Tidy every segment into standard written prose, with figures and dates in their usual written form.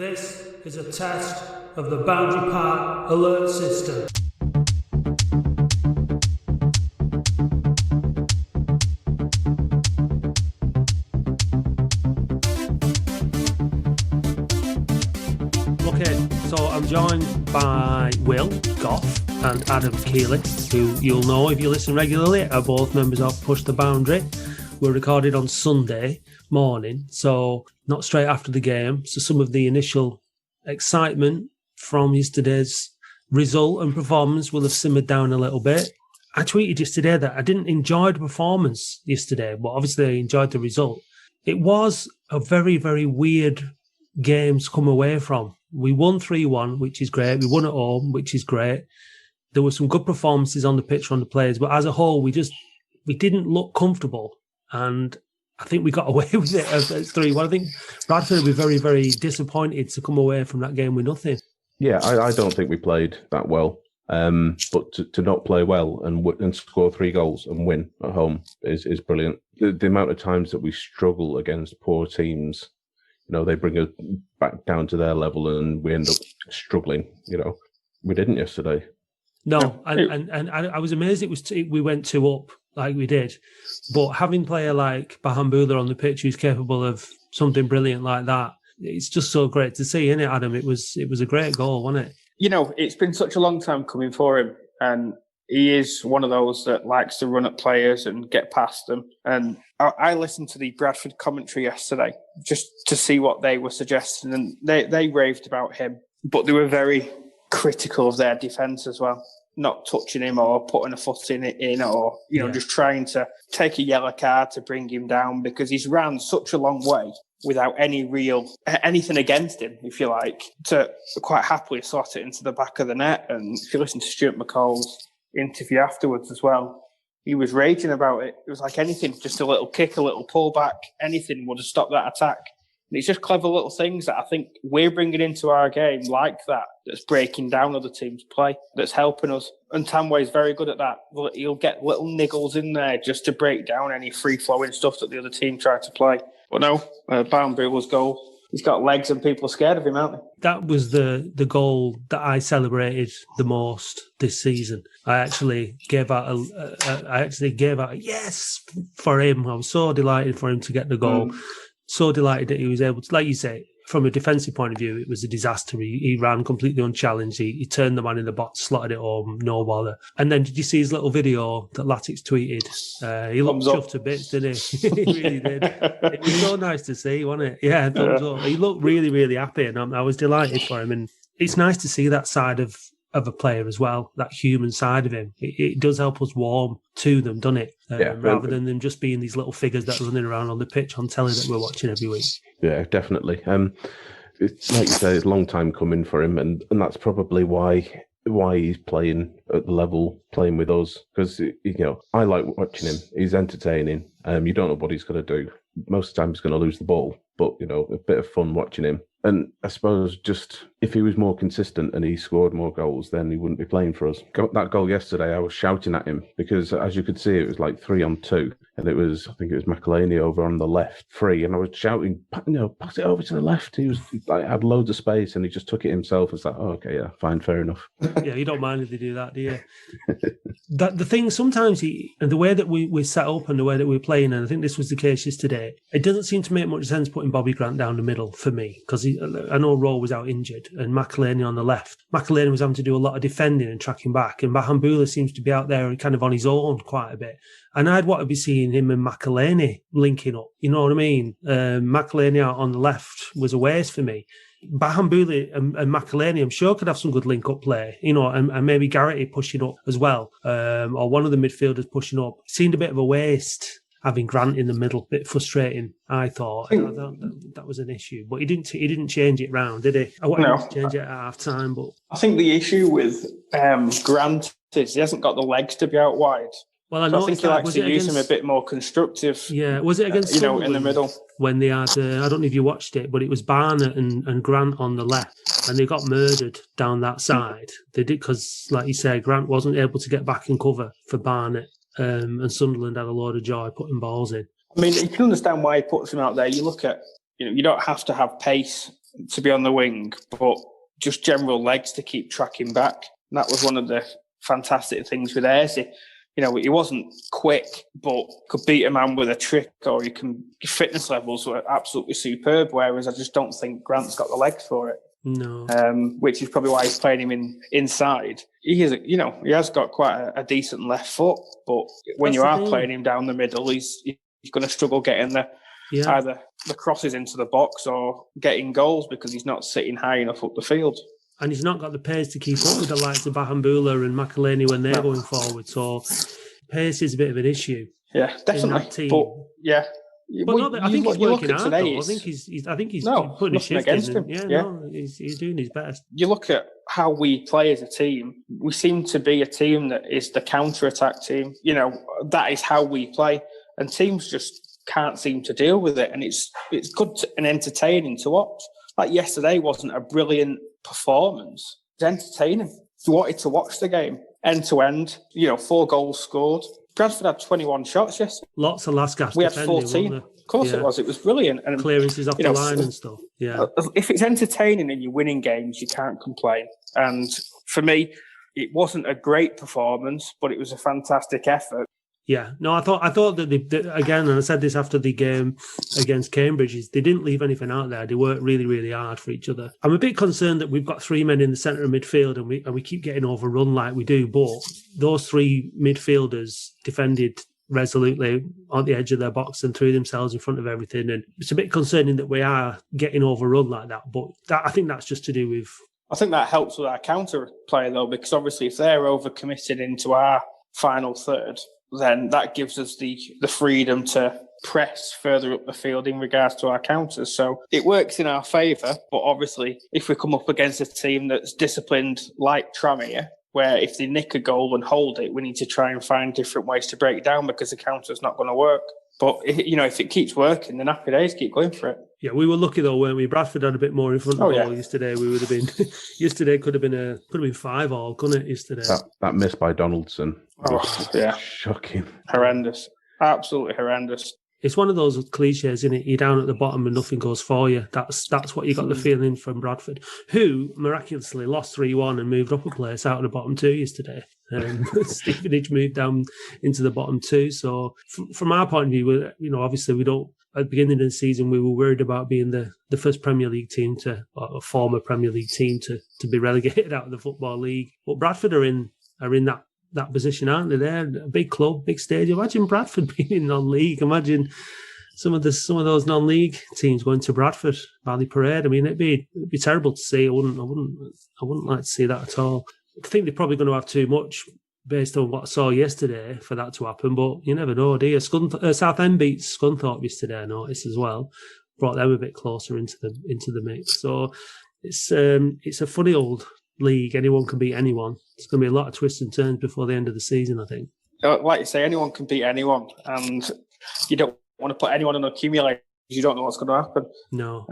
This is a test of the boundary part alert system. Okay, so I'm joined by Will Goff and Adam Keeley, who you'll know if you listen regularly are both members of Push the Boundary. We're recorded on Sunday morning, so not straight after the game. So some of the initial excitement from yesterday's result and performance will have simmered down a little bit. I tweeted yesterday that I didn't enjoy the performance yesterday, but obviously I enjoyed the result. It was a very, very weird game to come away from. We won 3-1, which is great. We won at home, which is great. There were some good performances on the pitch from the players, but as a whole, we didn't look comfortable. And I think we got away with it as 3-1. I think Bradford will be very, very disappointed to come away from that game with nothing. Yeah, I don't think we played that well. But to not play well and score 3 goals and win at home is brilliant. The amount of times that we struggle against poor teams, they bring us back down to their level and we end up struggling. We didn't yesterday. No, and I was amazed we went 2 up like we did. But having a player like Bahamboula on the pitch who's capable of something brilliant like that, it's just so great to see, isn't it, Adam? It was a great goal, wasn't it? It's been such a long time coming for him, and he is one of those that likes to run at players and get past them. And I listened to the Bradford commentary yesterday just to see what they were suggesting, and they raved about him, but they were very critical of their defence as well. Not touching him or putting a foot in or, just trying to take a yellow card to bring him down because he's ran such a long way without anything against him, if you like, to quite happily slot it into the back of the net. And if you listen to Stuart McCall's interview afterwards as well, he was raging about it. It was like anything, just a little kick, a little pullback, anything would have stopped that attack. And it's just clever little things that I think we're bringing into our game like that's breaking down other teams' play, that's helping us. And Tanway's very good at that. He'll get little niggles in there just to break down any free-flowing stuff that the other team try to play. But no, Bahamboula's goal, he's got legs and people are scared of him, aren't they? That was the goal that I celebrated the most this season. I actually gave out a yes for him. I was so delighted for him to get the goal. So delighted that he was able to, like you say, from a defensive point of view, it was a disaster. He ran completely unchallenged. He turned the man in the box, slotted it home, no bother. And then did you see his little video that Latics tweeted? He looked chuffed to bits, didn't he? He really did. It was so nice to see, wasn't it? Yeah, thumbs up. He looked really, really happy, and I was delighted for him. And it's nice to see that side of a player as well, that human side of him. It does help us warm to them, doesn't it? Rather than them just being these little figures that are running around on the pitch on telly that we're watching every week. Yeah, definitely. It's like you say, it's a long time coming for him, and that's probably why he's playing at the level, playing with us. Because I like watching him. He's entertaining. You don't know what he's going to do. Most of the time, he's going to lose the ball, but a bit of fun watching him. And I suppose just if he was more consistent and he scored more goals, then he wouldn't be playing for us. That goal yesterday, I was shouting at him because, as you could see, it was like 3-on-2. And I think it was McElhaney over on the left, free. And I was shouting, pass it over to the left. He had loads of space and he just took it himself. It's like, oh, okay, yeah, fine, fair enough. Yeah, you don't mind if they do that, do you? The thing, sometimes and the way that we're set up and the way that we're playing, and I think this was the case yesterday, it doesn't seem to make much sense putting Bobby Grant down the middle for me, because I know Rowe was out injured and McElhaney on the left. McElhaney was having to do a lot of defending and tracking back, and Bahamboula seems to be out there and kind of on his own quite a bit. And I'd want to be seeing him and McElhaney linking up. You know what I mean? McElhaney out on the left was a waste for me. Bahamboula and McElhaney, I'm sure, could have some good link-up play, and maybe Garrity pushing up as well, or one of the midfielders pushing up. It seemed a bit of a waste having Grant in the middle. A bit frustrating, I thought. That was an issue, but he didn't change it round, did he? I wanted him to change it at half-time, but I think the issue with Grant is he hasn't got the legs to be out wide. Well, I think he likes to use him a bit more constructive. Yeah, was it against Sunderland in the middle when they had? I don't know if you watched it, but it was Barnett and Grant on the left, and they got murdered down that side. They did because, like you say, Grant wasn't able to get back and cover for Barnett, and Sunderland had a load of joy putting balls in. I mean, you can understand why he puts him out there. You look at, you don't have to have pace to be on the wing, but just general legs to keep tracking back. And that was one of the fantastic things with Ayresy. He wasn't quick, but could beat a man with a trick, or fitness levels were absolutely superb, whereas I just don't think Grant's got the legs for it. No. Which is probably why he's playing him inside. He has got quite a decent left foot, but when you are playing him down the middle, he's going to struggle getting either the crosses into the box or getting goals because he's not sitting high enough up the field. And he's not got the pace to keep up with the likes of Bahamboula and McElhaney when they're going forward. So pace is a bit of an issue. Yeah, definitely. But yeah. I think he's working hard, though. I think he's putting his shift against in. him. He's doing his best. You look at how we play as a team. We seem to be a team that is the counter-attack team. That is how we play. And teams just can't seem to deal with it. And it's good and entertaining to watch. Like yesterday wasn't a brilliant performance. It was entertaining. You wanted to watch the game end to end. 4 goals scored. Bradford had 21 shots yesterday. Lots of last gasp. We had 14. Of course it was. It was brilliant. And clearances off the line and stuff. Yeah. If it's entertaining and you're winning games, you can't complain. And for me, it wasn't a great performance, but it was a fantastic effort. Yeah, no, I thought that again, and I said this after the game against Cambridge, is they didn't leave anything out there. They worked really, really hard for each other. I'm a bit concerned that we've got 3 men in the centre of midfield and we keep getting overrun like we do. But those 3 midfielders defended resolutely on the edge of their box and threw themselves in front of everything. And it's a bit concerning that we are getting overrun like that. But I think that's just to do with. I think that helps with our counter play though, because obviously if they're overcommitted into our final third, then that gives us the freedom to press further up the field in regards to our counters. So it works in our favour, but obviously if we come up against a team that's disciplined like Tranmere, where if they nick a goal and hold it, we need to try and find different ways to break it down because the counter's not going to work. But if it keeps working, then happy days, keep going for it. Yeah, we were lucky though, weren't we? Bradford had a bit more in front of the ball yesterday. We would have been. Yesterday could have been 5-5, couldn't it? Yesterday. That miss by Donaldson. Oh yeah, shocking, horrendous, absolutely horrendous. It's one of those cliches, isn't it? You're down at the bottom and nothing goes for you. That's what you got the feeling from Bradford, who miraculously lost 3-1 and moved up a place out of the bottom 2 yesterday. Stevenage moved down into the bottom 2. So from our point of view, obviously we don't. At the beginning of the season, we were worried about being the first Premier League team or a former Premier League team to be relegated out of the Football League. But Bradford are in that position, aren't they? They're a big club, big stadium. Imagine Bradford being in non-league. Imagine some of those non-league teams going to Bradford, Valley Parade. I mean, it'd be terrible to see. I wouldn't like to see that at all. I think they're probably going to have too much based on what I saw yesterday for that to happen, but you never know, do you? Southend beat Scunthorpe yesterday, I noticed as well. Brought them a bit closer into the mix. So it's a funny old league. Anyone can beat anyone. It's going to be a lot of twists and turns before the end of the season, I think. Like you say, anyone can beat anyone, and you don't want to put anyone on accumulator because you don't know what's going to happen. No.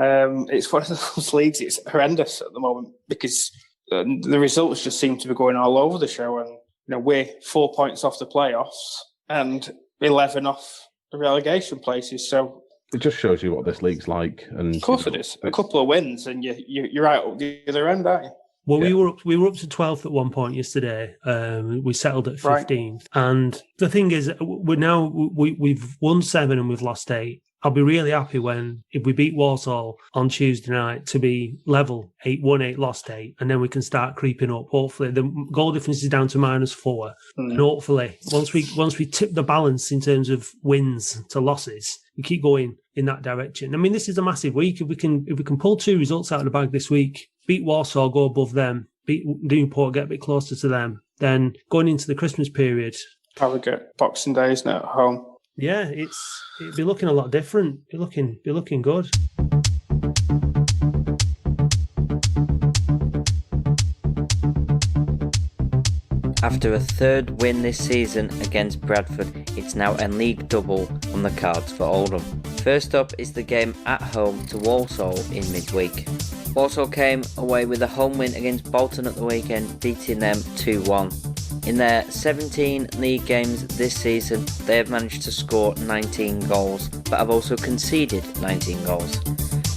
It's one of those leagues, it's horrendous at the moment because the results just seem to be going all over the show, and we're 4 points off the playoffs and 11 off the relegation places. So it just shows you what this league's like. And of course it is. A couple of wins and you're out the other end, aren't you? Well, we were up to 12th at one point yesterday. We settled at 15th. Right. And the thing is, we've won 7 and we've lost 8. I'll be really happy if we beat Walsall on Tuesday night to be level 8, won 8, lost 8, and then we can start creeping up. Hopefully, the goal difference is down to -4, and hopefully, once we tip the balance in terms of wins to losses, we keep going in that direction. I mean, this is a massive week. If we can pull 2 results out of the bag this week, beat Walsall, go above them, beat Newport, get a bit closer to them, then going into the Christmas period, probably get Boxing Days now at home. Yeah, it'd be looking a lot different. Be looking good. After a 3rd win this season against Bradford, it's now a league double on the cards for Oldham. First up is the game at home to Walsall in midweek. Walsall came away with a home win against Bolton at the weekend, beating them 2-1. In their 17 league games this season, they have managed to score 19 goals, but have also conceded 19 goals.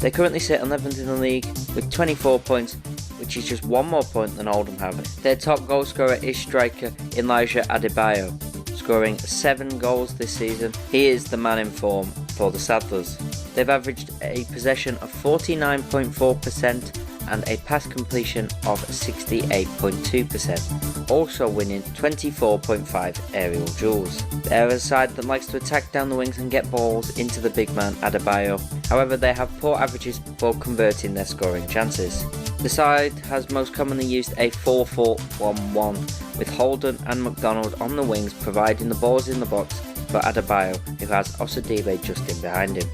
They currently sit 11th in the league with 24 points, which is just one more point than Oldham have. Their top goal scorer is striker Elijah Adebayo, scoring 7 goals this season. He is the man in form for the Saddlers. They've averaged a possession of 49.4% and a pass completion of 68.2%, also winning 24.5 aerial duels. They're a side that likes to attack down the wings and get balls into the big man Adebayo. However, they have poor averages for converting their scoring chances. The side has most commonly used a 4-4-1-1, with Holden and McDonald on the wings providing the balls in the box for Adebayo, who has Osadibe just in behind him.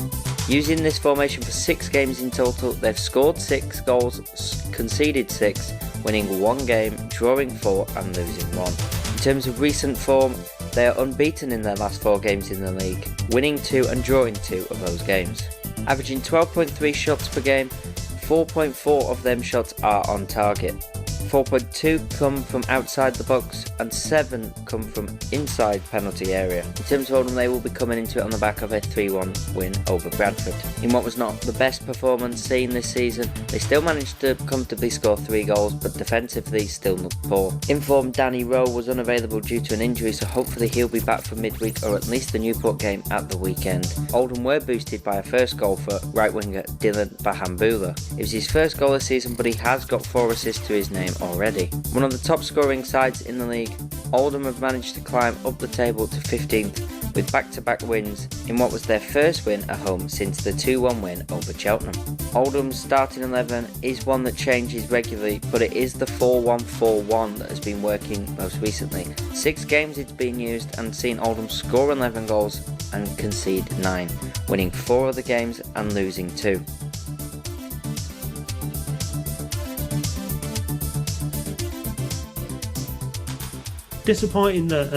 Using this formation for 6 games in total, they've scored 6 goals, conceded 6, winning 1 game, drawing 4 and losing 1. In terms of recent form, they are unbeaten in their last 4 games in the league, winning 2 and drawing 2 of those games. Averaging 12.3 shots per game, 4.4 of them shots are on target. 4.2 come from outside the box and 7 come from inside penalty area. In terms of Oldham, they will be coming into it on the back of a 3-1 win over Bradford. In what was not the best performance seen this season, they still managed to comfortably score 3 goals, but defensively still looked poor. Informed Danny Rowe was unavailable due to an injury, so hopefully he'll be back for midweek or at least the Newport game at the weekend. Oldham were boosted by a first goal for right winger Dylan Bahamboula. It was his first goal this season, but he has got 4 assists to his name already. One of the top scoring sides in the league, Oldham have managed to climb up the table to 15th with back-to-back wins in what was their first win at home since the 2-1 win over Cheltenham. Oldham's starting 11 is one that changes regularly, but it is the 4-1-4-1 that has been working most recently. 6 games it's been used and seen Oldham score 11 goals and concede 9, winning 4 of the games and losing 2. Disappointing that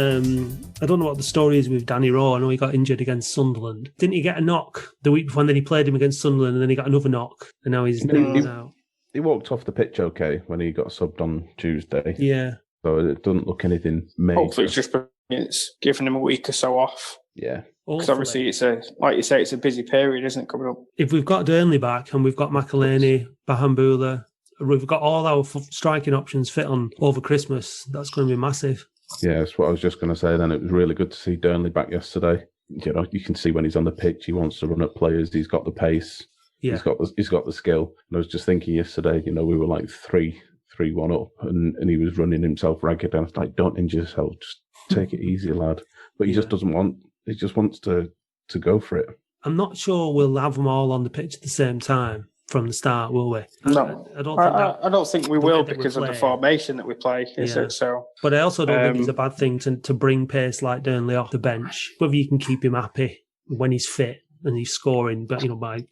I don't know what the story is with Danny Rowe. I know he got injured against Sunderland. Didn't he get a knock the week before, and then he played him against Sunderland, and then he got another knock, and now he's out. He walked off the pitch okay when he got subbed on Tuesday. Yeah. So it doesn't look anything major. Hopefully it's giving him a week or so off. Yeah. Because obviously it's like you say, it's a busy period, isn't it, coming up? If we've got Burnley back and we've got McElhaney, Bahamboula, we've got all our striking options fit on over Christmas, that's going to be massive. Yeah, that's what I was just going to say then. It was really good to see Burnley back yesterday. You know, you can see when he's on the pitch, he wants to run at players. He's got the pace. Yeah. He's got the skill. And I was just thinking yesterday, you know, we were like 3-1 up and he was running himself ragged. And I was like, don't injure yourself. Just take it easy, lad. But he just doesn't want, he just wants to go for it. I'm not sure we'll have them all on the pitch at the same time from the start, will we? No, I don't think we will because of the formation that we play. Is it so? But I also don't think it's a bad thing to bring pace like Burnley off the bench. Whether you can keep him happy when he's fit and he's scoring, but by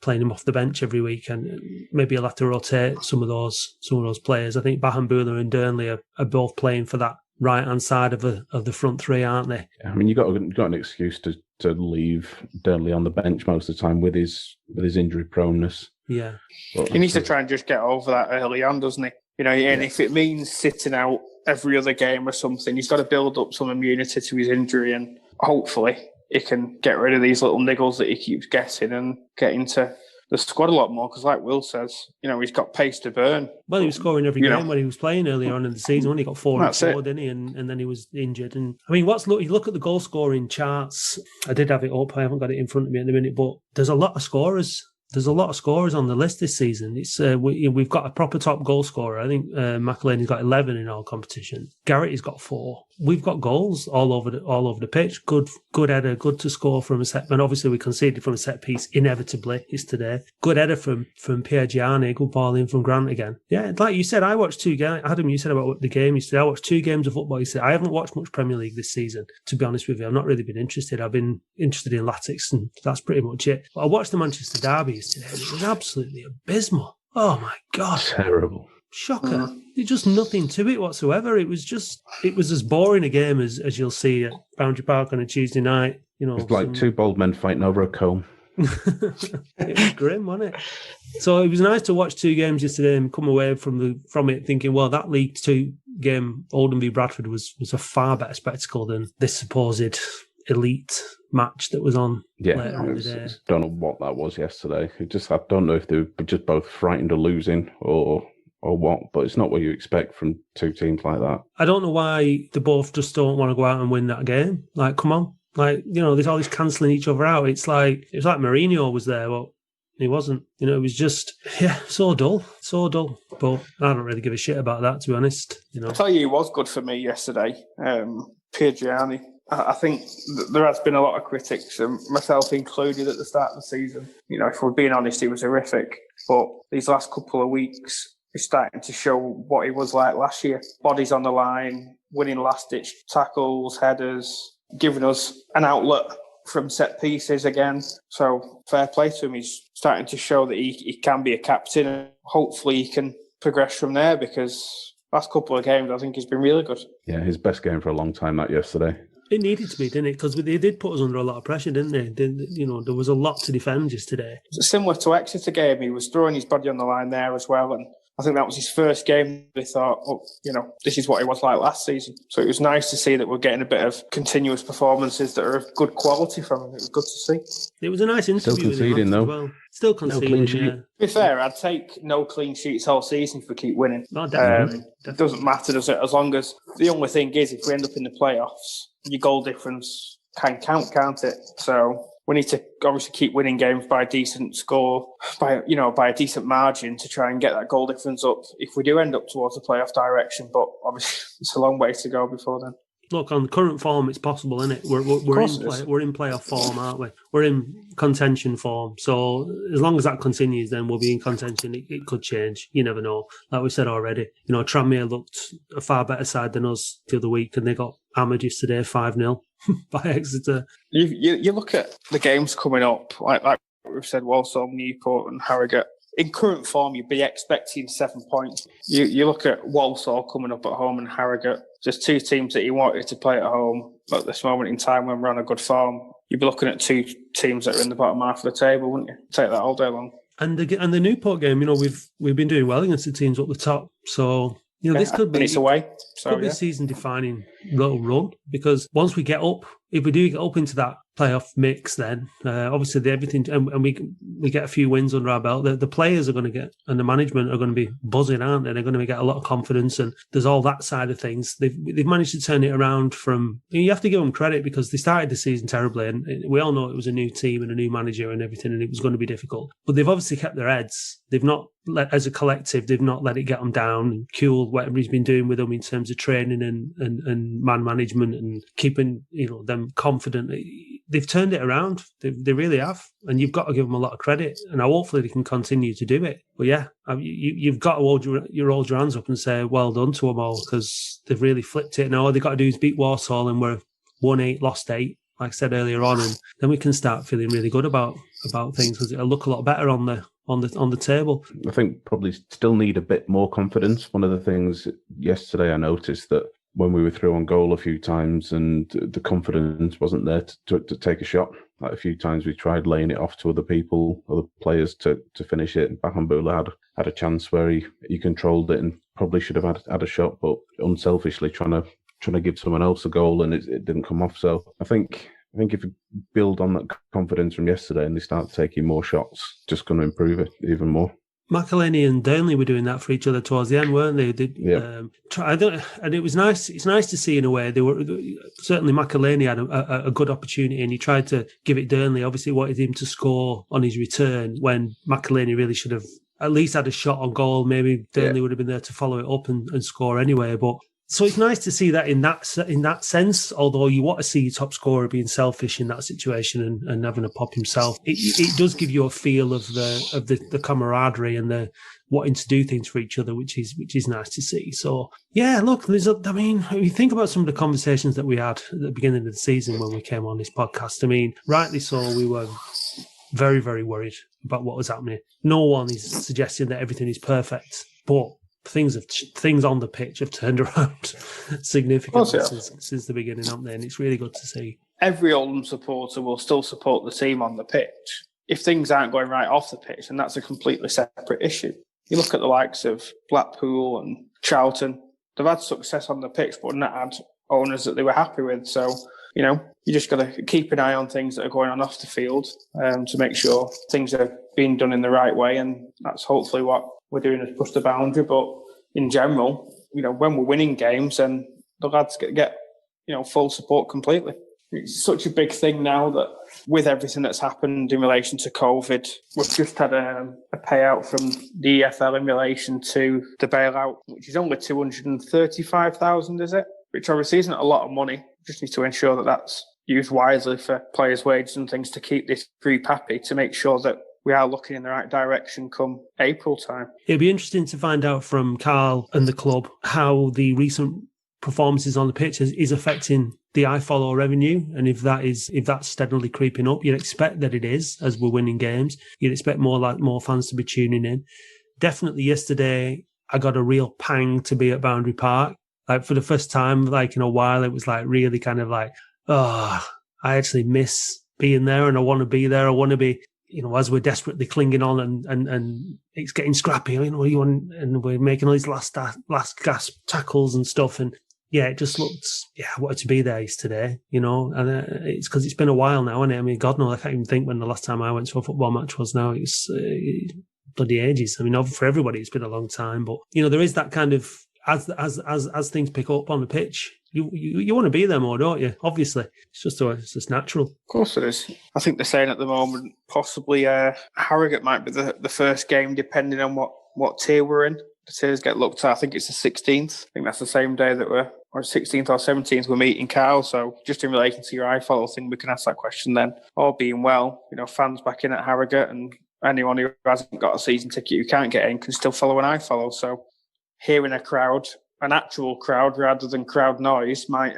playing him off the bench every week, and maybe you'll have to rotate some of those players. I think Bahamboula and Burnley are both playing for that right hand side of the front three, aren't they? I mean, you got an excuse to leave Burnley on the bench most of the time with his injury proneness. Yeah, but he needs to try and just get over that early on, doesn't he? And if it means sitting out every other game or something, he's got to build up some immunity to his injury, and hopefully he can get rid of these little niggles that he keeps getting and get into the squad a lot more, because like Will says, he's got pace to burn. Well, he was scoring every game when he was playing earlier on in the season. Only got 4 and 4, didn't he? And then he was injured. And I mean, you look at the goal scoring charts. I did have it up. I haven't got it in front of me at the minute, but there's a lot of scorers. There's a lot of scorers on the list this season. It's we've got a proper top goal scorer. I think McElhaney's got 11 in our competition. Garrett's got 4. We've got goals all over the pitch. Good header, good to score from a set. And obviously we conceded from a set piece. Inevitably, it's today. Good header from Pierre Gianni. Good ball in from Grant again. Yeah, like you said, I watched 2 games. Adam, you said about the game. You said I watched 2 games of football. You said I haven't watched much Premier League this season. To be honest with you, I've not really been interested. I've been interested in Latics, and that's pretty much it. But I watched the Manchester derby today. It was absolutely abysmal. Oh my God. Terrible. Shocker. There's just nothing to it whatsoever. It was as boring a game as you'll see at Boundary Park on a Tuesday night. It's like 2 bald men fighting over a comb. It was grim, wasn't it? So it was nice to watch 2 games yesterday and come away from it thinking, well, that League 2 game, Oldham v Bradford, was a far better spectacle than this supposed elite match that was on later in the day. Don't know what that was yesterday. I don't know if they were just both frightened of losing or what, but it's not what you expect from two teams like that. I don't know why they both just don't want to go out and win that game. Like, come on. Like, there's all this cancelling each other out. It's like Mourinho was there, but he wasn't. It was just, so dull. But I don't really give a shit about that, to be honest. I'll tell you, it was good for me yesterday. Piergiani. I think there has been a lot of critics, and myself included, at the start of the season. If we're being honest, he was horrific. But these last couple of weeks, he's starting to show what he was like last year. Bodies on the line, winning last-ditch tackles, headers, giving us an outlet from set pieces again. So fair play to him. He's starting to show that he can be a captain, and hopefully he can progress from there, because last couple of games I think he's been really good. Yeah, his best game for a long time, that yesterday. It needed to be, didn't it? Because they did put us under a lot of pressure, didn't they? There was a lot to defend yesterday. Similar to Exeter game, he was throwing his body on the line there as well, and I think that was his first game. They thought, this is what he was like last season. So it was nice to see that we're getting a bit of continuous performances that are of good quality from him. It was good to see. It was a nice interview. Still conceding, though. Well. Still conceding, no clean sheet. To be fair, I'd take no clean sheets all season if we keep winning. No, definitely. It doesn't matter, does it? As long as the only thing is, if we end up in the playoffs, your goal difference can count, can't it? So we need to obviously keep winning games by a decent score, by a decent margin, to try and get that goal difference up if we do end up towards the playoff direction. But obviously, it's a long way to go before then. Look, on current form, it's possible, isn't it? We're in playoff form, aren't we? We're in contention form. So as long as that continues, then we'll be in contention. It could change. You never know. Like we said already, Tranmere looked a far better side than us the other week, and they got hammered yesterday 5-0 by Exeter. You look at the games coming up, like we've said, Walsall, Newport and Harrogate. In current form, you'd be expecting 7 points. You look at Walsall coming up at home and Harrogate, just two teams that you wanted to play at home at this moment in time when we're on a good form. You'd be looking at two teams that are in the bottom half of the table, wouldn't you? Take that all day long. And the Newport game, we've been doing well against the teams up the top. So this could be, and it's away. So, could be a season-defining little run, because once we get up, if we do get up into that playoff mix, then obviously everything, and we get a few wins under our belt, the players are going to get, and the management are going to be buzzing, aren't they? They're going to get a lot of confidence, and there's all that side of things. They've managed to turn it around from. You have to give them credit, because they started the season terribly, and we all know it was a new team and a new manager and everything, and it was going to be difficult. But they've obviously kept their heads. They've not as a collective, they've not let it get them down, and cooled whatever he's been doing with them in terms of training and man management and keeping them confident. They've turned it around. They really have, and you've got to give them a lot of credit. And hopefully they can continue to do it. But you've got to hold your hands up and say well done to them all, because they've really flipped it. Now all they've got to do is beat Walsall, and we're 1-8, lost 8, like I said earlier on, and then we can start feeling really good about things, because it'll look a lot better on the table. I think probably still need a bit more confidence. One of the things yesterday I noticed that when we were through on goal a few times and the confidence wasn't there to take a shot. Like a few times we tried laying it off to other players to finish it. Bahamboula had a chance where he controlled it and probably should have had a shot, but unselfishly trying to give someone else a goal, and it didn't come off. So I think if you build on that confidence from yesterday and they start taking more shots, just going to improve it even more. McElhaney and Burnley were doing that for each other towards the end, weren't they? And it was nice. It's nice to see in a way. They were certainly McElhaney had a good opportunity, and he tried to give it Burnley. Obviously, wanted him to score on his return when McElhaney really should have at least had a shot on goal. Maybe Burnley would have been there to follow it up and score anyway. But so it's nice to see that in that sense. Although you want to see your top scorer being selfish in that situation and having a pop himself, it does give you a feel of the camaraderie and the wanting to do things for each other, which is nice to see. So look, if you think about some of the conversations that we had at the beginning of the season when we came on this podcast, rightly so, we were very, very worried about what was happening. No one is suggesting that everything is perfect, but things on the pitch have turned around significantly since the beginning, haven't they? And it's really good to see. Every Oldham supporter will still support the team on the pitch. If things aren't going right off the pitch, then that's a completely separate issue. You look at the likes of Blackpool and Charlton, they've had success on the pitch, but not had owners that they were happy with. So you just got to keep an eye on things that are going on off the field to make sure things are being done in the right way. And that's hopefully what we're doing as push the boundary. But in general, when we're winning games, then the lads get full support completely. It's such a big thing now that with everything that's happened in relation to COVID, we've just had a payout from the EFL in relation to the bailout, which is only 235,000, is it? Which obviously isn't a lot of money. Just need to ensure that that's used wisely for players' wages and things to keep this group happy, to make sure that we are looking in the right direction come April time. It'd be interesting to find out from Carl and the club how the recent performances on the pitch is affecting the iFollow revenue, and if that's steadily creeping up. You'd expect that it is, as we're winning games. You'd expect more fans to be tuning in. Definitely yesterday, I got a real pang to be at Boundary Park. Like, for the first time, like, in a while, it was like really kind of like, I actually miss being there, and I want to be there. I want to be, as we're desperately clinging on and it's getting scrappy, and we're making all these last gasp tackles and stuff. And yeah, it just looks, I wanted to be there yesterday, and it's because it's been a while now, isn't it? I mean, God knows, I can't even think when the last time I went to a football match was now. It's bloody ages. I mean, for everybody, it's been a long time, but, there is that kind of, as things pick up on the pitch, you want to be there more, don't you? Obviously, it's just natural. Of course it is. I think they're saying at the moment possibly Harrogate might be the first game, depending on what tier we're in. The tiers get looked at. I think it's the 16th. I think that's the same day that or 16th or 17th, we're meeting Carl. So just in relation to your iFollow thing, we can ask that question then. All being well, fans back in at Harrogate, and anyone who hasn't got a season ticket who can't get in can still follow an iFollow. So hearing a crowd, an actual crowd rather than crowd noise, might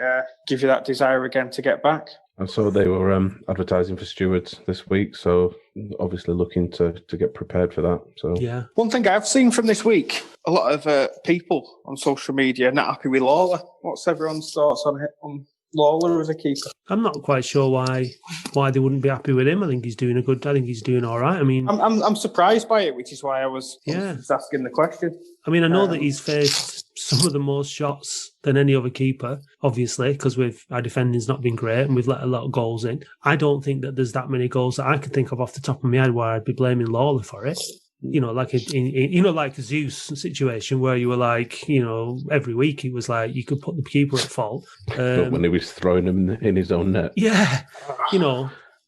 give you that desire again to get back. And so they were advertising for stewards this week, so obviously looking to get prepared for that. So yeah. One thing I've seen from this week, a lot of people on social media not happy with Lawler. What's everyone's thoughts on Lawler as a keeper? I'm not quite sure why they wouldn't be happy with him. I think he's doing all right. I mean, I'm surprised by it, which is why I was just asking the question. I mean, I know that he's faced some of the most shots than any other keeper, obviously, because our defending's not been great and we've let a lot of goals in. I don't think that there's that many goals that I can think of off the top of my head where I'd be blaming Lawler for it. Like like a Zeus situation where you were like, every week it was like you could put the keeper at fault. But when he was throwing him in his own net. Yeah.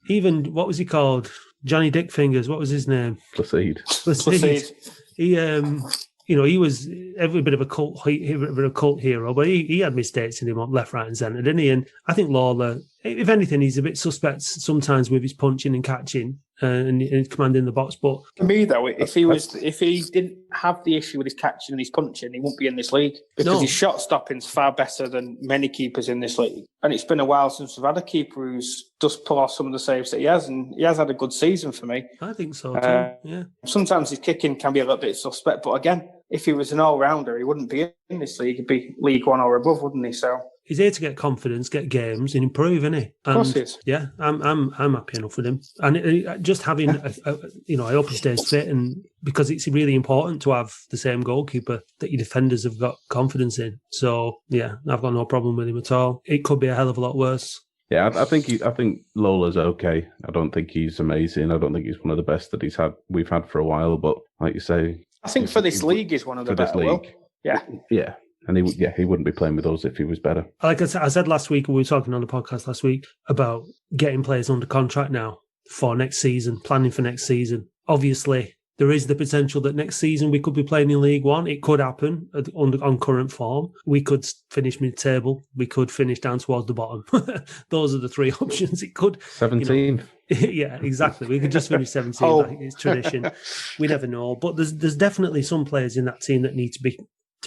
Even, what was he called? Johnny Dickfingers, what was his name? Placide. He was every bit of a cult hero, but he had mistakes in him on left, right, and centre, didn't he? And I think Lawler, if anything, he's a bit suspect sometimes with his punching and catching and commanding the box. But for me, though, if he didn't have the issue with his catching and his punching, he wouldn't be in this league, because his shot stopping's far better than many keepers in this league. And it's been a while since we've had a keeper who's just pull off some of the saves that he has, and he has had a good season for me. I think so too. Yeah. Sometimes his kicking can be a little bit suspect, but again, if he was an all-rounder, he wouldn't be in this league. He'd be League One or above, wouldn't he? So he's here to get confidence, get games, and improve, isn't he? Of course he is. Yeah, I'm happy enough with him, and just having I hope he stays fit, and because it's really important to have the same goalkeeper that your defenders have got confidence in. So yeah, I've got no problem with him at all. It could be a hell of a lot worse. Yeah, I think Lola's okay. I don't think he's amazing. I don't think he's one of the best that we've had for a while. But like you say, I think for this league, he's one of the better. Yeah. And he wouldn't be playing with us if he was better. Like I said last week, we were talking on the podcast last week about getting players under contract now for next season, planning for next season. Obviously, there is the potential that next season we could be playing in League One. It could happen on current form. We could finish mid-table. We could finish down towards the bottom. Those are the three options. It could 17th. Yeah, exactly. We could just finish 17th. I think it's tradition. We never know. But there's definitely some players in that team that need to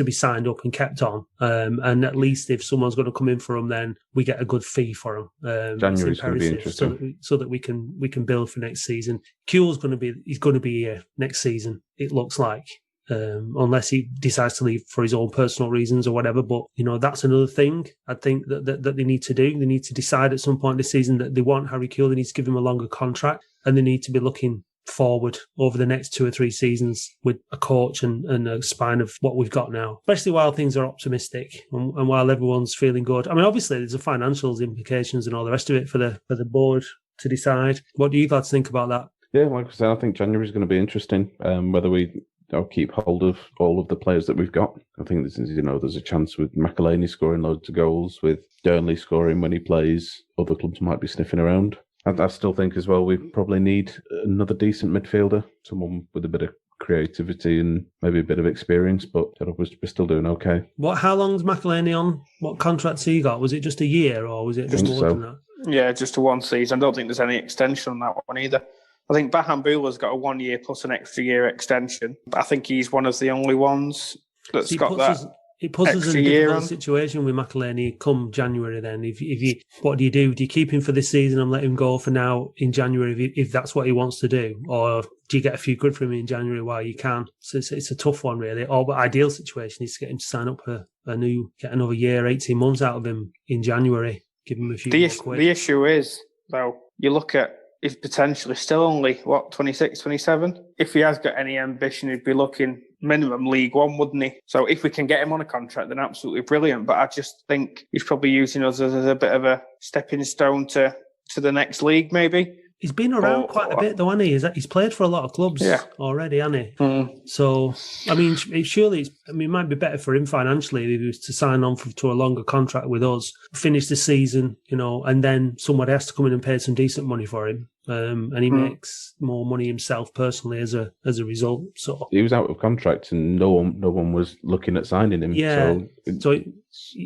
be signed up and kept on. And at least if someone's going to come in for them, then we get a good fee for them. January's going to be interesting. So that we can build for next season. Kuhl's going to be here next season, it looks like. Unless he decides to leave for his own personal reasons or whatever. But, that's another thing I think that they need to do. They need to decide at some point this season that they want Harry Kuhl. They need to give him a longer contract, and they need to be looking forward over the next 2 or 3 seasons with a coach and a spine of what we've got now, especially while things are optimistic and while everyone's feeling good. I mean, obviously there's the financial implications and all the rest of it for the board to decide. What do you guys think about that? Yeah, like I said, I think January is going to be interesting. Whether we keep hold of all of the players that we've got. I think there's a chance with McElhaney scoring loads of goals, with Dearnley scoring when he plays. Other clubs might be sniffing around. And I still think as well we probably need another decent midfielder, someone with a bit of creativity and maybe a bit of experience, but we're still doing okay. How long's McElhaney on? What contracts he got? Was it just a year or was it just more than that? Yeah, just a 1 season. I don't think there's any extension on that one either. I think Bahamboula's got a 1 year plus an extra year extension. I think he's one of the only ones that's got that. It puts us in a difficult situation with McElhaney come January then. If you, what do? Do you keep him for this season and let him go for now in January if that's what he wants to do? Or do you get a few quid from him in January while you can? So it's a tough one really. Or the ideal situation is to get him to sign up for get another year, 18 months out of him in January. Give him a few more quid. The issue is, though, you look at he's potentially still only, 26, 27? If he has got any ambition, he'd be looking minimum League One, wouldn't he? So if we can get him on a contract, then absolutely brilliant. But I just think he's probably using us as a bit of a stepping stone to the next league, maybe. He's been around quite a bit, though, hasn't he? He's played for a lot of clubs already, hasn't he? Mm. So, I mean, surely it might be better for him financially if he was to sign on to a longer contract with us, finish the season, and then somebody has to come in and pay some decent money for him. And he makes more money himself personally as a result. So he was out of contract, and no one was looking at signing him. Yeah. So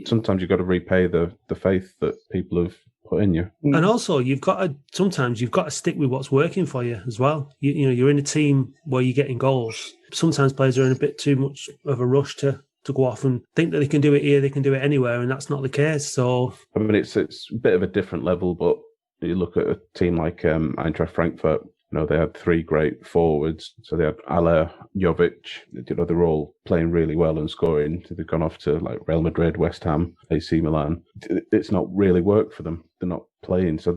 sometimes you've got to repay the faith that people have put in you. And also, sometimes you've got to stick with what's working for you as well. You're in a team where you're getting goals. Sometimes players are in a bit too much of a rush to go off and think that they can do it here, they can do it anywhere, and that's not the case. So I mean, it's a bit of a different level, but you look at a team like Eintracht Frankfurt. They had 3 great forwards. So they had Aller, Jovic. They're all playing really well and scoring. They've gone off to like Real Madrid, West Ham, AC Milan. It's not really worked for them. They're not playing. So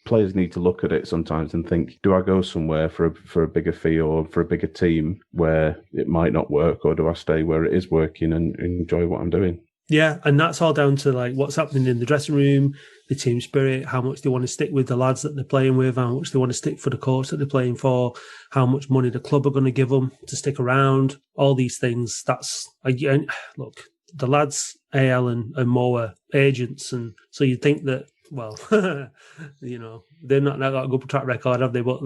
players need to look at it sometimes and think, do I go somewhere for a bigger fee or for a bigger team where it might not work, or do I stay where it is working and enjoy what I'm doing? Yeah, and that's all down to like what's happening in the dressing room, the team spirit, how much they want to stick with the lads that they're playing with, how much they want to stick for the coach that they're playing for, how much money the club are going to give them to stick around, all these things. Look, the lads, AL and Mo are agents, and so you think that, well, they're not got a good track record, have they? But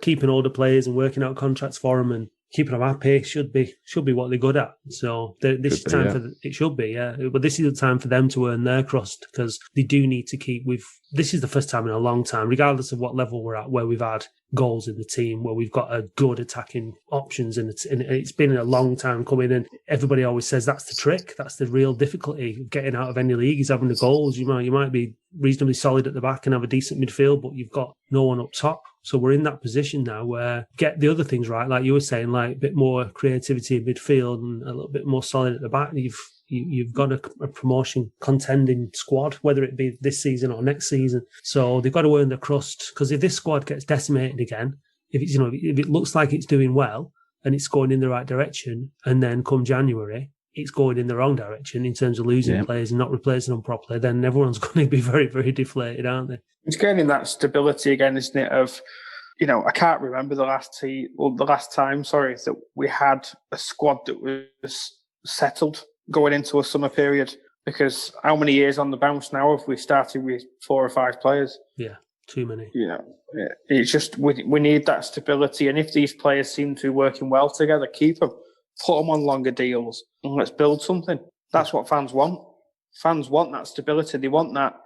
keeping older players and working out contracts for them and keeping them happy should be what they're good at. So this is time it should be, yeah. But this is the time for them to earn their crust, because they do need to keep this is the first time in a long time, regardless of what level we're at, where we've had goals in the team, where we've got a good attacking options, and it's been a long time coming. And everybody always says that's the trick, that's the real difficulty of getting out of any league, is having the goals. You might be reasonably solid at the back and have a decent midfield, but you've got no one up top. So we're in that position now where get the other things right, like you were saying, like a bit more creativity in midfield and a little bit more solid at the back. You've got a promotion contending squad, whether it be this season or next season. So they've got to earn the crust, because if this squad gets decimated again, if it looks like it's doing well and it's going in the right direction, and then come January it's going in the wrong direction in terms of losing players and not replacing them properly, then everyone's going to be very, very deflated, aren't they? It's gaining that stability again, isn't it? Of, I can't remember the last time that we had a squad that was settled going into a summer period. Because how many years on the bounce now have we started with 4 or 5 players? Yeah, too many. It's just we need that stability, and if these players seem to be working well together, keep them. Put them on longer deals and let's build something. That's what fans want. Fans want that stability. They want that.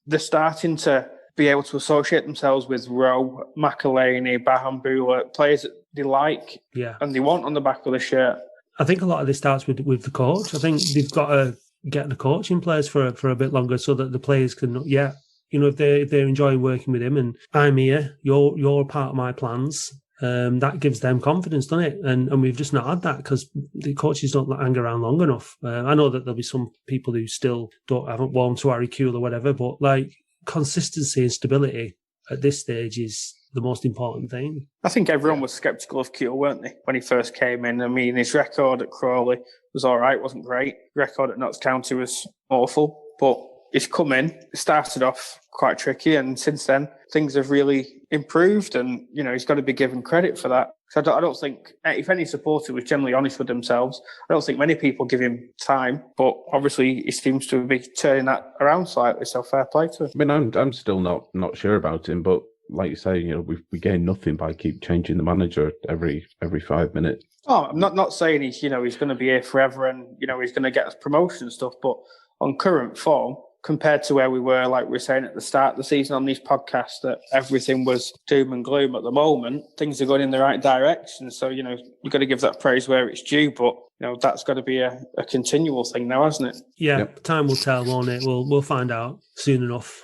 They're starting to be able to associate themselves with Rowe, McElhaney, Bahamboula, players that they like and they want on the back of the shirt. I think a lot of this starts with the coach. I think they've got to get the coach in place for a bit longer so that the players can, if they're enjoying working with him and I'm here, you're part of my plans. That gives them confidence, doesn't it? And we've just not had that because the coaches don't hang around long enough. I know that there'll be some people who still haven't warmed to Harry Kuehl or whatever, but like consistency and stability at this stage is the most important thing. I think everyone was sceptical of Keel, weren't they, when he first came in? I mean, his record at Crawley was all right, wasn't great. Record at Notts County was awful, but he's come in, started off quite tricky, and since then things have really improved, and he's got to be given credit for that. So I don't think, if any supporter was generally honest with themselves, I don't think many people give him time, but obviously he seems to be turning that around slightly, so fair play to him. I mean, I'm still not sure about him, but like you say, we gain nothing by keep changing the manager every 5 minutes. Oh, I'm not saying he's going to be here forever and he's going to get us promotion and stuff, but on current form, compared to where we were, like we were saying at the start of the season on these podcasts, that everything was doom and gloom. At the moment, things are going in the right direction. So, you've got to give that praise where it's due, but, that's got to be a continual thing now, hasn't it? Yeah, yep. Time will tell, won't it? We'll find out soon enough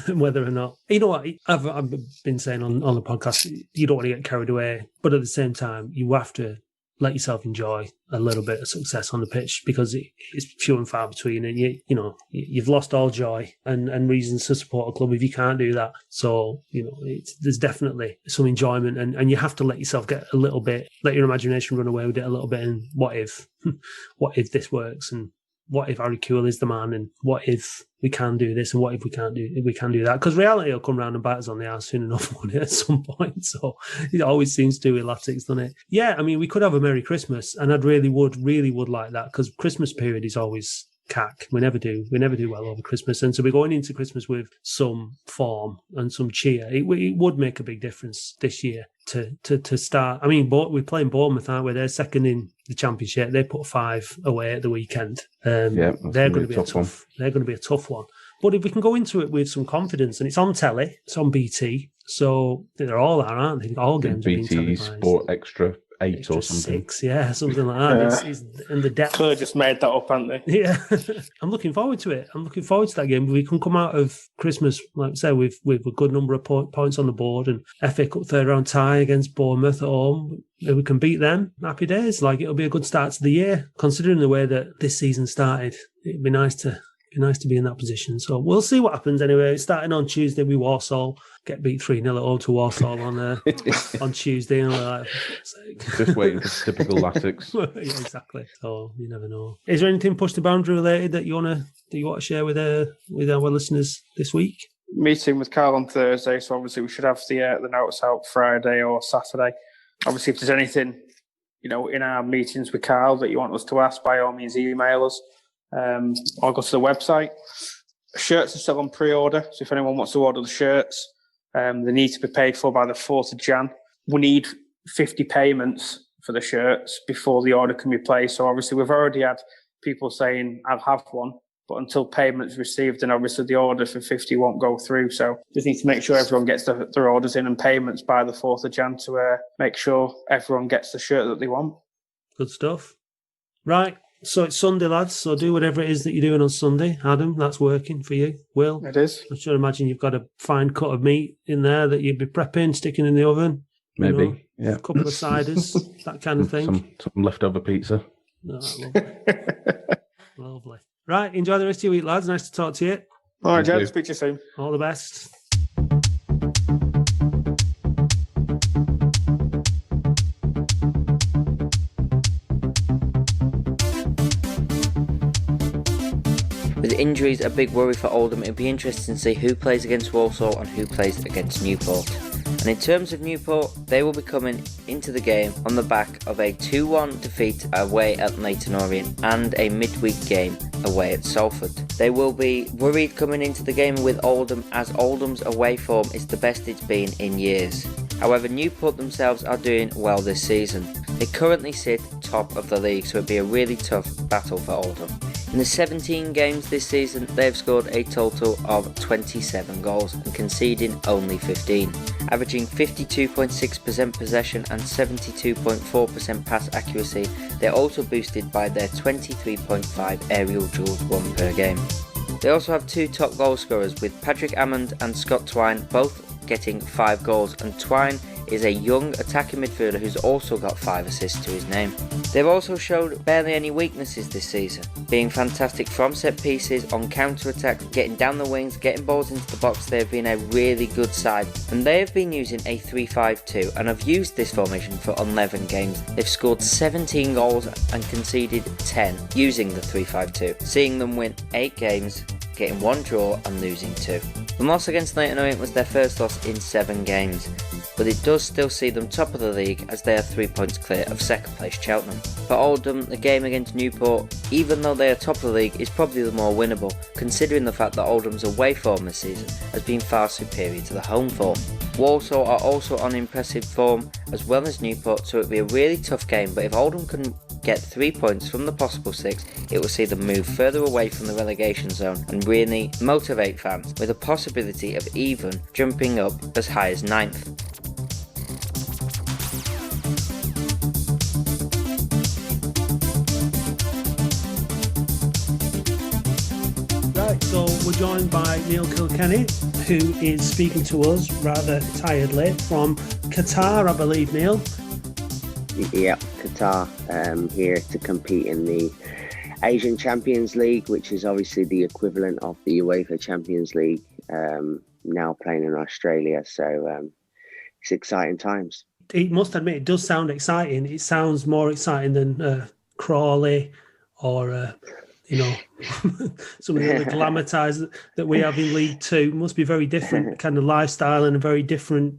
whether or not. You know what? I've been saying on the podcast, you don't want to get carried away, but at the same time, you have to let yourself enjoy a little bit of success on the pitch, because it's few and far between, and you've lost all joy and reasons to support a club if you can't do that. So there's definitely some enjoyment, and you have to let yourself get a little bit, let your imagination run away with it a little bit. And what if this works, and what if Harry Kewell is the man, and what if we can do this, and what if we can do that? Because reality will come round and bite us on the arse soon enough, won't it, at some point? So it always seems to with Latics, doesn't it? Yeah, I mean, we could have a Merry Christmas, and I'd really would like that, because Christmas period is always cack. We never do well over Christmas, and so we're going into Christmas with some form and some cheer. It would make a big difference this year to start. I mean, we're playing Bournemouth, aren't we? They're second in the Championship. They put 5 away at the weekend. They're going to be a tough. They're going to be a tough one. But if we can go into it with some confidence, and it's on telly, it's on BT, so they're all there, aren't they? All games BT are being televised. Sport Extra 8 or something. 6, yeah, something like that. And the depth. Clearly just made that up, haven't they? Yeah. I'm looking forward to it. I'm looking forward to that game. We can come out of Christmas, like I say, with a good number of points on the board, and FA Cup third round tie against Bournemouth at home. If we can beat them, happy days. Like, it'll be a good start to the year, considering the way that this season started. It'd be nice to be in that position. So we'll see what happens anyway. It's starting on Tuesday with Walsall. Get beat 3-0 at home to Walsall on Tuesday. And we're like, just waiting for typical Latics. Yeah, exactly. So you never know. Is there anything push the boundary related that you want to share with our listeners this week? Meeting with Carl on Thursday, so obviously we should have the notes out Friday or Saturday. Obviously, if there's anything in our meetings with Carl that you want us to ask, by all means email us. Or go to the website. Shirts are still on pre-order, so if anyone wants to order the shirts, they need to be paid for by the 4th of Jan. We need 50 payments for the shirts before the order can be placed. So obviously we've already had people saying, I'll have one, but until payment's received, then obviously the order for 50 won't go through. So just need to make sure everyone gets their orders in and payments by the 4th of Jan to make sure everyone gets the shirt that they want. Good stuff. Right. So it's Sunday, lads, so do whatever it is that you're doing on Sunday. Adam, that's working for you. Will? It is. I should imagine you've got a fine cut of meat in there that you'd be prepping, sticking in the oven. Maybe, yeah. A couple of ciders, that kind of thing. Some leftover pizza. Oh, lovely. Lovely. Right, enjoy the rest of your week, lads. Nice to talk to you. All right, Jed, speak to you soon. All the best. With injuries a big worry for Oldham, it'll be interesting to see who plays against Walsall and who plays against Newport. And in terms of Newport, they will be coming into the game on the back of a 2-1 defeat away at Leyton Orient and a midweek game away at Salford. They will be worried coming into the game with Oldham, as Oldham's away form is the best it's been in years. However, Newport themselves are doing well this season. They currently sit top of the league, so it'll be a really tough battle for Oldham. In the 17 games this season, they've scored a total of 27 goals and conceding only 15, averaging 52.6% possession and 72.4% pass accuracy. They're also boosted by their 23.5 aerial duels won per game. They also have 2 top goal scorers, with Patrick Ammond and Scott Twine both getting 5 goals, and Twine is a young attacking midfielder who's also got 5 assists to his name. They've also showed barely any weaknesses this season, being fantastic from set pieces, on counter-attack, getting down the wings, getting balls into the box. They've been a really good side, and they have been using a 3-5-2 and have used this formation for 11 games. They've scored 17 goals and conceded 10 using the 3-5-2, seeing them win 8 games, getting 1 draw and losing 2. The loss against Leyton Orient was their first loss in 7 games, but it does still see them top of the league as they are 3 points clear of second place Cheltenham. For Oldham, the game against Newport, even though they are top of the league, is probably the more winnable, considering the fact that Oldham's away form this season has been far superior to the home form. Walsall are also on impressive form as well as Newport, so it will be a really tough game, but if Oldham can get 3 points from the possible 6, it will see them move further away from the relegation zone and really motivate fans, with a possibility of even jumping up as high as 9th. Right, so we're joined by Neil Kilkenny, who is speaking to us rather tiredly from Qatar, I believe, Neil. Yeah, Qatar, here to compete in the Asian Champions League, which is obviously the equivalent of the UEFA Champions League, now playing in Australia. So it's exciting times. It must admit, it does sound exciting. It sounds more exciting than Crawley or, some of the other glamour ties that we have in League Two. It must be very different kind of lifestyle and a very different...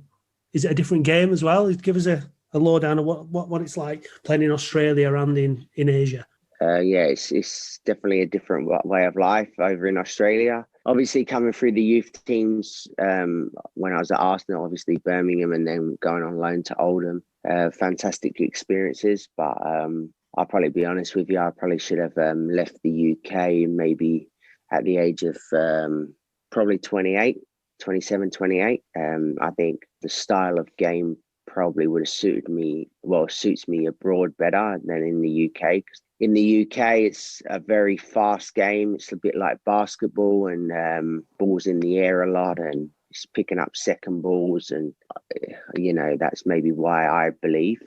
Is it a different game as well? Give us a lowdown of what it's like playing in Australia and in Asia. Yeah, it's definitely a different way of life over in Australia. Obviously, coming through the youth teams, when I was at Arsenal, obviously Birmingham, and then going on loan to Oldham, fantastic experiences. But I'll probably be honest with you, I probably should have left the UK maybe at the age of probably 27, 28. I think the style of game probably would have suits me abroad better than in the UK. In the UK, it's a very fast game. It's a bit like basketball, and balls in the air a lot, and it's picking up second balls. And, that's maybe why I believe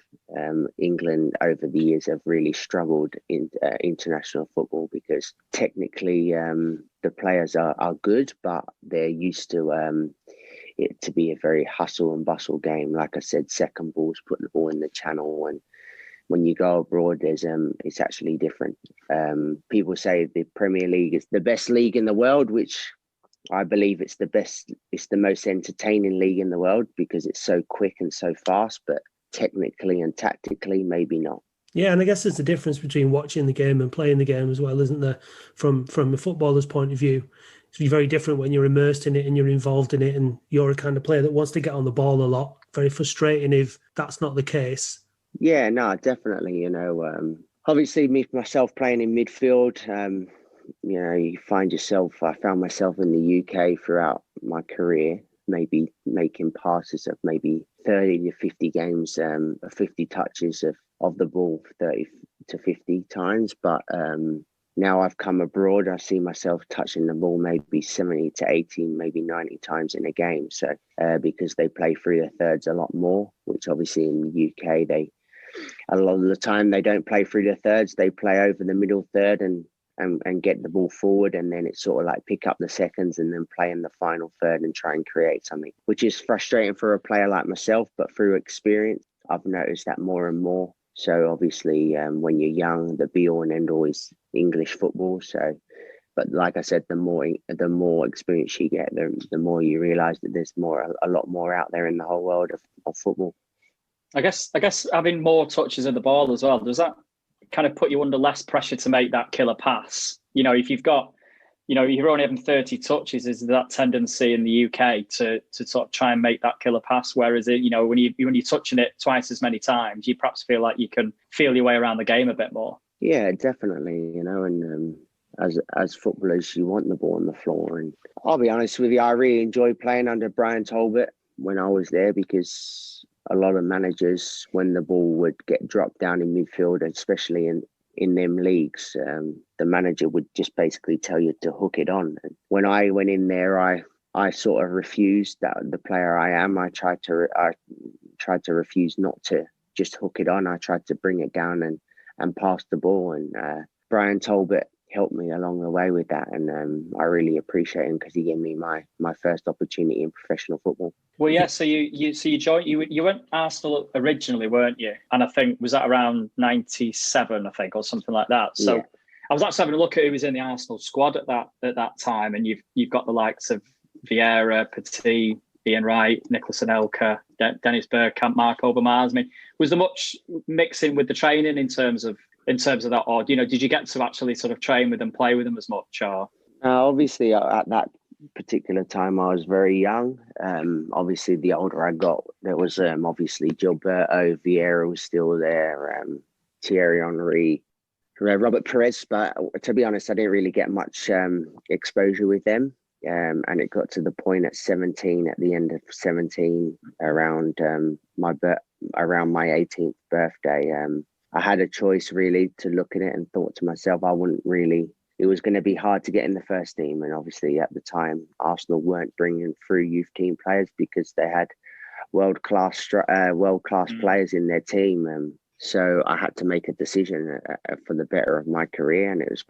England over the years have really struggled in international football, because technically the players are good, but they're used to it to be a very hustle and bustle game. Like I said, second balls, putting the ball in the channel, and when you go abroad, it's actually different. People say the Premier League is the best league in the world, which I believe it's the best. It's the most entertaining league in the world because it's so quick and so fast, but technically and tactically, maybe not. Yeah, and I guess there's a difference between watching the game and playing the game as well, isn't there? From a footballer's point of view, it's very different when you're immersed in it and you're involved in it, and you're a kind of player that wants to get on the ball a lot. Very frustrating if that's not the case. Yeah, no, definitely. Obviously, myself playing in midfield, you find yourself. I found myself in the UK throughout my career, maybe making passes of maybe 30 to 50 games, 50 touches of the ball 30 to 50 times. But now I've come abroad, I see myself touching the ball maybe 70 to 80, maybe 90 times in a game. So because they play through the thirds a lot more, which obviously in the UK, a lot of the time they don't play through the thirds, they play over the middle third and get the ball forward, and then it's sort of like pick up the seconds and then play in the final third and try and create something, which is frustrating for a player like myself, but through experience, I've noticed that more and more. So obviously, when you're young, the be-all and end-all is English football. So, but like I said, the more experience you get, the more you realise that there's a lot more out there in the whole world of football. I guess having more touches of the ball as well, does that kind of put you under less pressure to make that killer pass? If you've got, you're only having 30 touches, is that tendency in the UK to sort of try and make that killer pass? Whereas, when you're touching it twice as many times, you perhaps feel like you can feel your way around the game a bit more. Yeah, definitely. And as footballers, you want the ball on the floor. And I'll be honest with you, I really enjoyed playing under Brian Talbot when I was there, because a lot of managers, when the ball would get dropped down in midfield, especially in them leagues, the manager would just basically tell you to hook it on. And when I went in there, I sort of refused. That the player I am, I tried to tried to refuse not to just hook it on. I tried to bring it down and pass the ball. And Brian Talbot helped me along the way with that. And I really appreciate him because he gave me my first opportunity in professional football. Well, yeah. So you joined. You went Arsenal originally, weren't you? And I think was that around '97, I think, or something like that. So yeah. I was actually having a look at who was in the Arsenal squad at that time, and you've got the likes of Vieira, Petit, Ian Wright, Nicholas Anelka, Dennis Bergkamp, Mark Overmars. I mean, was there much mixing with the training in terms of that, or did you get to actually sort of train with them, play with them as much? Or obviously at that particular time I was very young. Obviously the older I got, there was obviously Gilberto, Vieira was still there, Thierry Henry, Robert Perez, but to be honest I didn't really get much exposure with them, and it got to the point at the end of 17, around my 18th birthday, I had a choice really to look at it and thought to myself it was going to be hard to get in the first team. And obviously at the time, Arsenal weren't bringing through youth team players because they had world-class players in their team. So I had to make a decision for the better of my career. And it was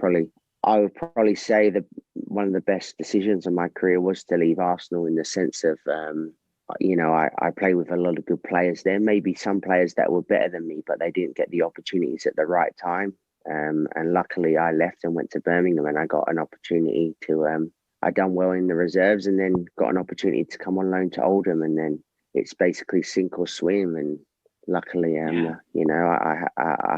I would probably say that one of the best decisions of my career was to leave Arsenal, in the sense of, I played with a lot of good players there, maybe some players that were better than me, but they didn't get the opportunities at the right time. And luckily I left and went to Birmingham, and I got an opportunity to, I done well in the reserves, and then got an opportunity to come on loan to Oldham, and then it's basically sink or swim. And luckily, I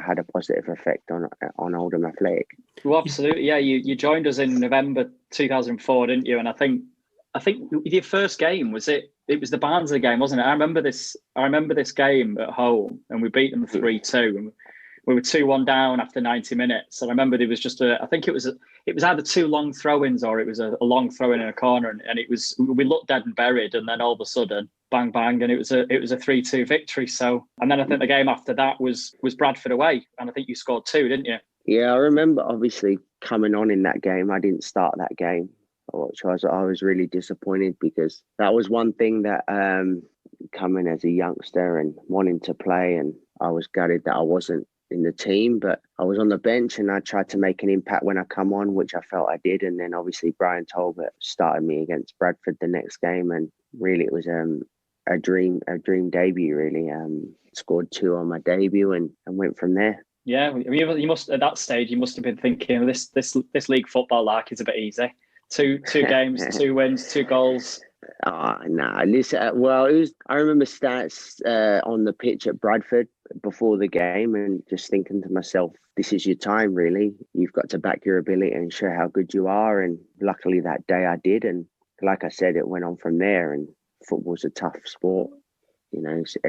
had a positive effect on Oldham Athletic. Well, absolutely. Yeah. You joined us in November 2004, didn't you? And I think your first game was it was the Barnsley game, wasn't it? I remember this game at home, and we beat them 3-2, and we were 2-1 down after 90 minutes. I remember there was just I think it was either two long throw-ins or it was a long throw-in in a corner, and we looked dead and buried, and then all of a sudden, bang bang, and it was a 3-2 victory. So, and then I think the game after that was Bradford away, and I think you scored 2, didn't you? Yeah, I remember obviously coming on in that game. I didn't start that game, which I was really disappointed, because that was one thing that coming as a youngster and wanting to play, and I was gutted that I wasn't in the team, but I was on the bench and I tried to make an impact when I come on, which I felt I did. And then obviously Brian Talbot started me against Bradford the next game, and really it was a dream debut. Really, scored 2 on my debut and went from there. Yeah, you must at that stage you must have been thinking this league football is a bit easy. Two games, 2 wins, 2 goals. No, listen. Well, I remember stats on the pitch at Bradford before the game, and just thinking to myself, this is your time, really. You've got to back your ability and show how good you are. And luckily that day I did. And like I said, it went on from there. And football's a tough sport. So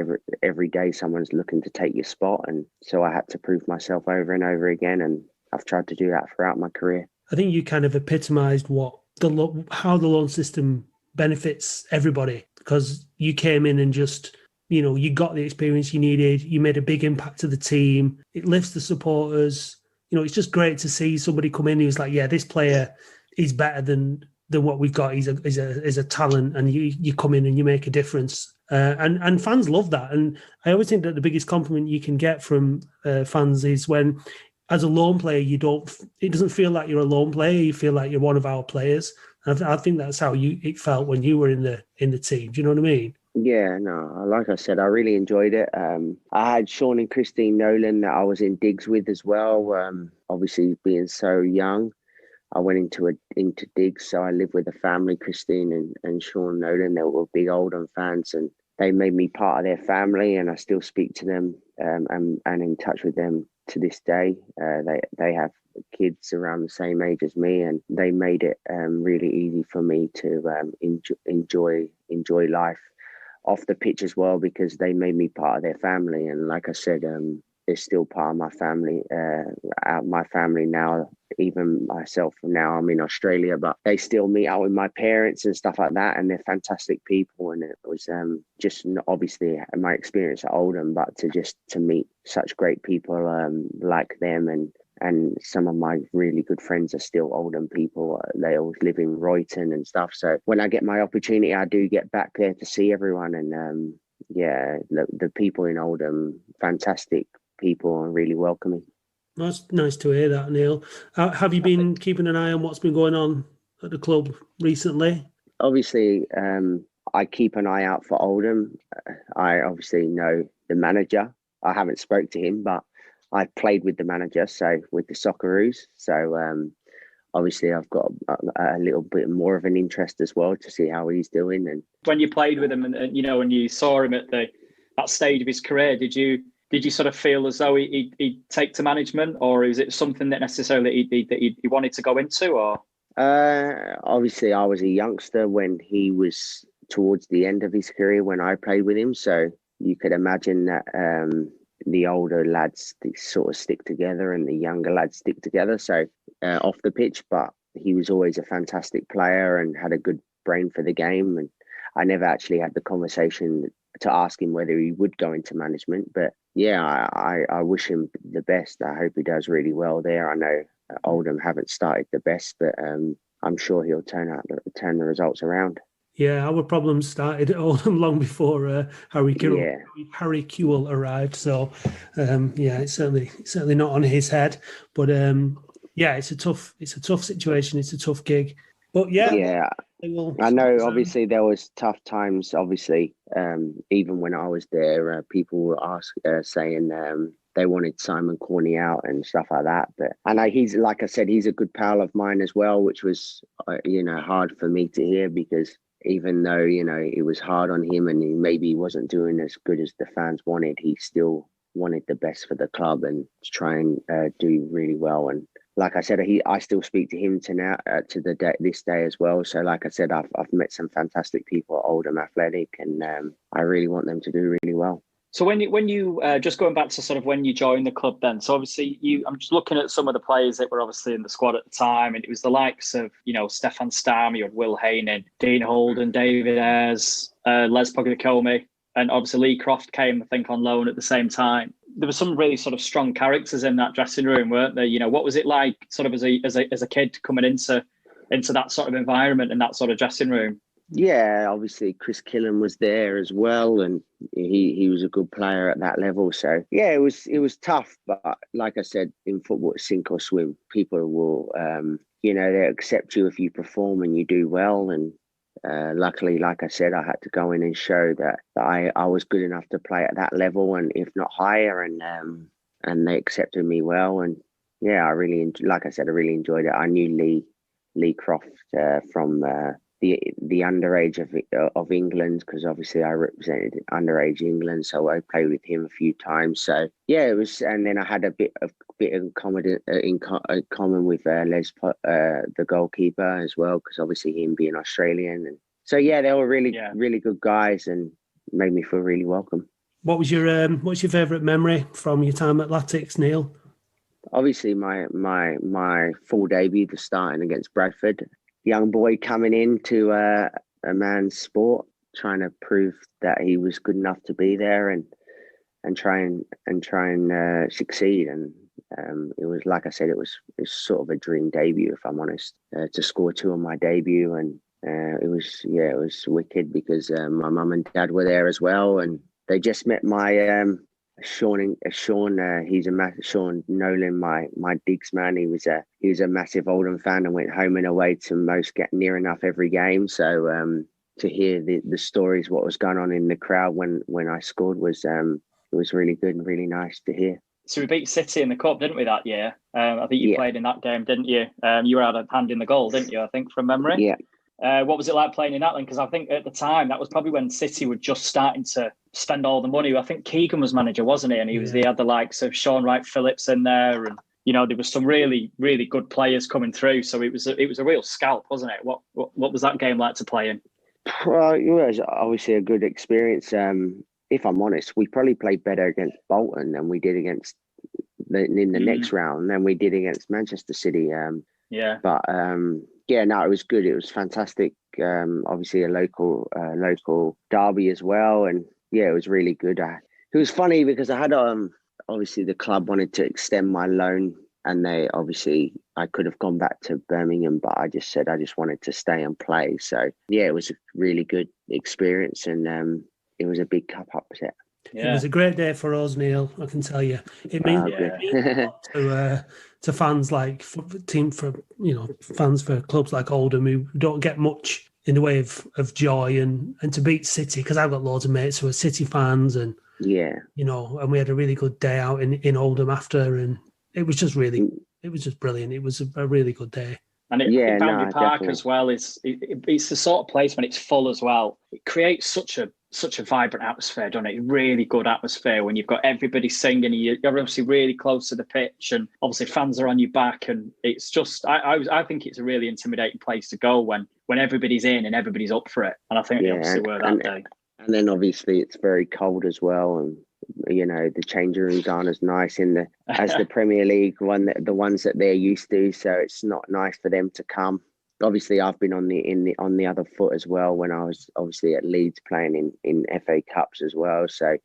every day someone's looking to take your spot. And so I had to prove myself over and over again. And I've tried to do that throughout my career. I think you kind of epitomised how the loan system benefits everybody, because you came in and just, you got the experience you needed. You made a big impact to the team. It lifts the supporters. It's just great to see somebody come in who's like, yeah, this player is better than what we've got. He's a talent, and you come in and you make a difference. And fans love that. And I always think that the biggest compliment you can get from fans is when, as a loan player, it doesn't feel like you're a loan player. You feel like you're one of our players. I think that's how it felt when you were in the team. Do you know what I mean? Yeah, no, like I said, I really enjoyed it. I had Sean and Christine Nolan that I was in digs with as well. Obviously, being so young, I went into digs. So I lived with the family, Christine and Sean Nolan. They were big Oldham fans, and they made me part of their family. And I still speak to them and in touch with them to this day. They have kids around the same age as me, and they made it really easy for me to enjoy life off the pitch as well, because they made me part of their family. And like I said, they're still part of my family. My family now, even myself now, I'm in Australia, but they still meet out with my parents and stuff like that, and they're fantastic people. And it was just obviously my experience at Oldham, but to meet such great people like them, and some of my really good friends are still Oldham people. They all live in Royton and stuff. So when I get my opportunity, I do get back there to see everyone. And yeah, the people in Oldham, fantastic people and really welcoming. That's nice to hear that, Neil. Have you been keeping an eye on what's been going on at the club recently? Obviously, I keep an eye out for Oldham. I obviously know the manager. I haven't spoke to him, but I played with the manager, so with the Socceroos. So obviously, I've got a little bit more of an interest as well to see how he's doing. And when you played with him, and you know, when you saw him at that stage of his career, did you sort of feel as though he'd take to management, or is it something that necessarily he wanted to go into, or? Obviously, I was a youngster when he was towards the end of his career when I played with him. So you could imagine that the older lads sort of stick together and the younger lads stick together. So off the pitch, but he was always a fantastic player and had a good brain for the game. And I never actually had the conversation to ask him whether he would go into management. But yeah, I wish him the best. I hope he does really well there. I know Oldham haven't started the best, but I'm sure he'll turn the results around. Yeah, our problems started at Oldham long before Harry Kewell arrived. So yeah, it's certainly not on his head. But yeah, it's a tough situation. It's a tough gig. But yeah, I know. Obviously, there was tough times. Obviously, even when I was there, people were saying they wanted Simon Corney out and stuff like that. But I know he's, like I said, he's a good pal of mine as well, which was hard for me to hear, because even though it was hard on him and he wasn't doing as good as the fans wanted, he still wanted the best for the club and to try and do really well. And like I said, I still speak to him this day as well. So like I said, I've met some fantastic people at Oldham Athletic, and I really want them to do really well. So when you just going back to sort of when you joined the club then, so obviously I'm just looking at some of the players that were obviously in the squad at the time, and it was the likes of, Stefan Stam, you had Will Haynen, Dean Holden, David Ayres, Les Pogacomi, and obviously Lee Croft came, I think, on loan at the same time. There were some really sort of strong characters in that dressing room, weren't there? What was it like sort of as a kid coming into that sort of environment and that sort of dressing room? Yeah, obviously Chris Killen was there as well, and he was a good player at that level. So yeah, it was tough, but like I said, in football, sink or swim. People will, they accept you if you perform and you do well. And luckily, like I said, I had to go in and show that I was good enough to play at that level, and if not higher. And they accepted me well. And yeah, I really enjoyed it. I knew Lee Croft from the underage of England, because obviously I represented underage England, so I played with him a few times. So yeah, it was, and then I had a bit in common with Les, the goalkeeper as well, because obviously him being Australian, and so yeah, they were really good guys and made me feel really welcome. What's your favourite memory from your time at Latics, Neil? Obviously, my full debut, the starting against Bradford. Young boy coming into a man's sport, trying to prove that he was good enough to be there and try and succeed. And it was, like I said, it was sort of a dream debut, if I'm honest, to score 2 on my debut. And it was wicked, because my mum and dad were there as well, and they just met my Sean Nolan, my digs man. He was a massive Oldham fan and went home and away to most get near enough every game. So to hear the stories, what was going on in the crowd when I scored was it was really good and really nice to hear. So we beat City in the cup, didn't we, that year? I think you played in that game, didn't you? You had a hand in the goal, didn't you? I think, from memory. Yeah. What was it like playing in that then? Because I think at the time, that was probably when City were just starting to spend all the money. I think Keegan was manager, wasn't he? And he had the likes of Sean Wright-Phillips in there. And, there was some really, really good players coming through. So it was a real scalp, wasn't it? What was that game like to play in? Well, it was obviously a good experience. If I'm honest, we probably played better against Bolton than we did against in the next round than we did against Manchester City. But it was good. It was fantastic. Obviously a local derby as well, and yeah, it was really good. It was funny because I had obviously the club wanted to extend my loan, and I could have gone back to Birmingham, but I just said I just wanted to stay and play. So yeah, it was a really good experience, and it was a big cup upset. It was a great day for us, Neil. I can tell you. It means, to fans like fans for clubs like Oldham who don't get much in the way of joy and to beat City, because I've got loads of mates who are City fans, and and we had a really good day out in Oldham after, and it was just brilliant. It was a really good day. And Boundary Park as well it's the sort of place when it's full as well. It creates such a vibrant atmosphere, doesn't it? Really good atmosphere when you've got everybody singing. You're obviously really close to the pitch, and obviously fans are on your back. And it's just, I think it's a really intimidating place to go when everybody's in and everybody's up for it. And I think we obviously were that day. And then obviously it's very cold as well, and the changing rooms aren't as nice as the Premier League the ones that they're used to. So it's not nice for them to come. Obviously, I've been on the other foot as well when I was obviously at Leeds playing in FA Cups as well. So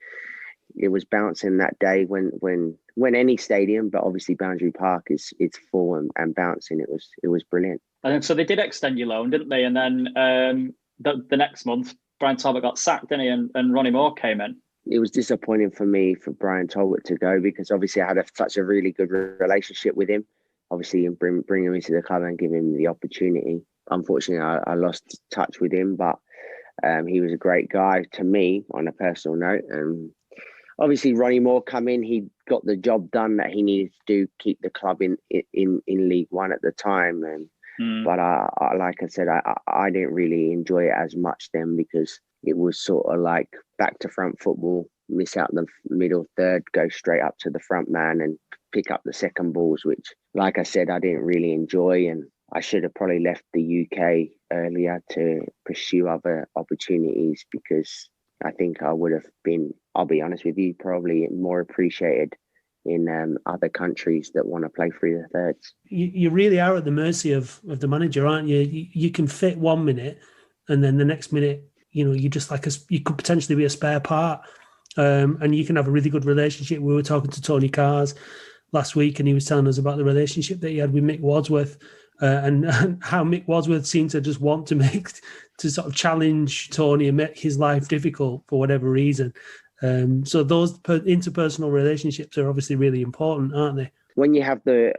it was bouncing that day when any stadium, but obviously Boundary Park it's full and bouncing. It was brilliant. And so they did extend your loan, didn't they? And then the next month, Brian Talbot got sacked, didn't he? And Ronnie Moore came in. It was disappointing for me for Brian Talbot to go, because obviously I had such a really good relationship with him. Obviously, and bring him into the club and give him the opportunity. Unfortunately, I lost touch with him, but he was a great guy to me on a personal note. And obviously, Ronnie Moore come in. He got the job done that he needed to do, keep the club in League One at the time. But like I said, I didn't really enjoy it as much then, because it was sort of like back to front football, miss out the middle third, go straight up to the front man and pick up the second balls, which, like I said, I didn't really enjoy. And I should have probably left the UK earlier to pursue other opportunities, because I think I would have been, I'll be honest with you, probably more appreciated in other countries that want to play through the thirds. You really are at the mercy of the manager, aren't you? You can fit 1 minute, and then the next minute, you just you could potentially be a spare part, and you can have a really good relationship. We were talking to Tony Cars last week, and he was telling us about the relationship that he had with Mick Wadsworth, and how Mick Wadsworth seemed to just want to sort of challenge Tony and make his life difficult for whatever reason. So those interpersonal relationships are obviously really important, aren't they? When you have the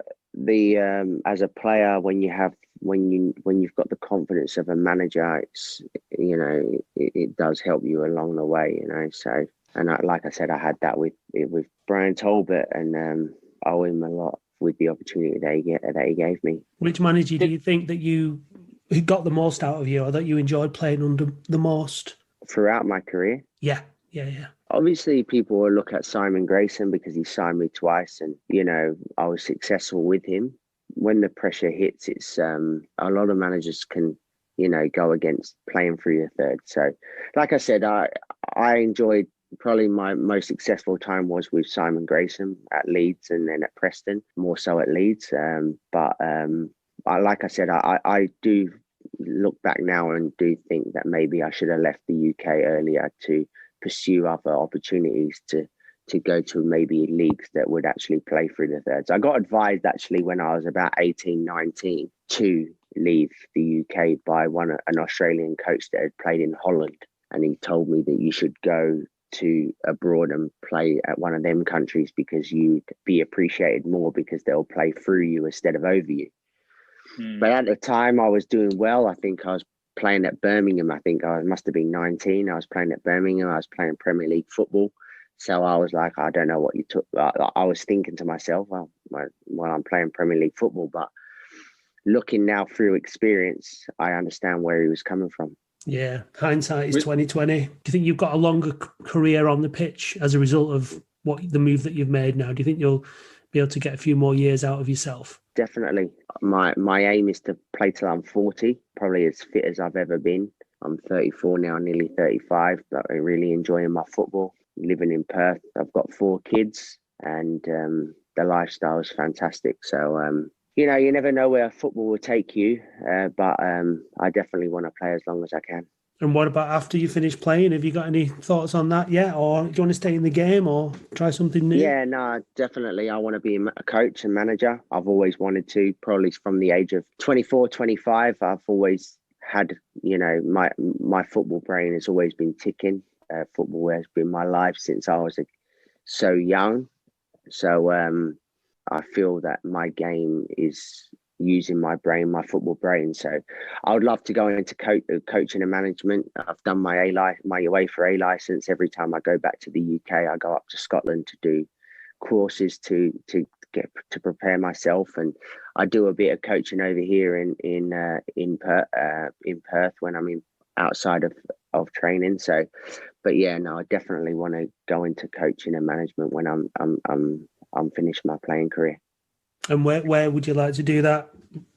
as a player, when you've got the confidence of a manager, it's it does help you along the way, So, and like I said, I had that with Brian Talbot, and I owe him a lot with the opportunity that he gave me. Which manager do you think that who got the most out of you, or that you enjoyed playing under the most throughout my career? Yeah. Obviously, people will look at Simon Grayson because he signed me twice, and I was successful with him. When the pressure hits, it's a lot of managers can go against playing through the third. So, like I said, I enjoyed, probably my most successful time was with Simon Grayson at Leeds, and then at Preston, more so at Leeds. But like I said, I do look back now and do think that maybe I should have left the UK earlier to pursue other opportunities to go to maybe leagues that would actually play through the thirds. I got advised actually when I was about 18, 19 to leave the UK by an Australian coach that had played in Holland. And he told me that you should go to abroad and play at one of them countries because you'd be appreciated more because they'll play through you instead of over you. But at the time I was doing well. I think I was playing at Birmingham. I think I must have been 19. I was playing at Birmingham. I was playing Premier League football. So I was like, I don't know what you took. I was thinking to myself, well, I'm playing Premier League football. But looking now through experience, I understand where he was coming from. Yeah, hindsight is 2020. Do you think you've got a longer career on the pitch as a result of the move that you've made now? Do you think you'll be able to get a few more years out of yourself? Definitely. My aim is to play till I'm 40, probably as fit as I've ever been. I'm 34 now, nearly 35, but I'm really enjoying my football. Living in Perth, I've got 4 kids, and the lifestyle is fantastic. So, you never know where football will take you, but I definitely want to play as long as I can. And what about after you finish playing? Have you got any thoughts on that yet? Or do you want to stay in the game or try something new? Yeah, no, definitely. I want to be a coach and manager. I've always wanted to, probably from the age of 24, 25. I've always had, my football brain has always been ticking. football has been my life since I was so young. So I feel that my game is using my brain, my football brain. So I would love to go into coaching and management. I've done my UEFA A license. Every time I go back to the UK, I go up to Scotland to do courses to prepare myself, and I do a bit of coaching over here in Perth when I'm outside of training. So, but yeah, no, I definitely want to go into coaching and management when I'm finished my playing career. And where would you like to do that?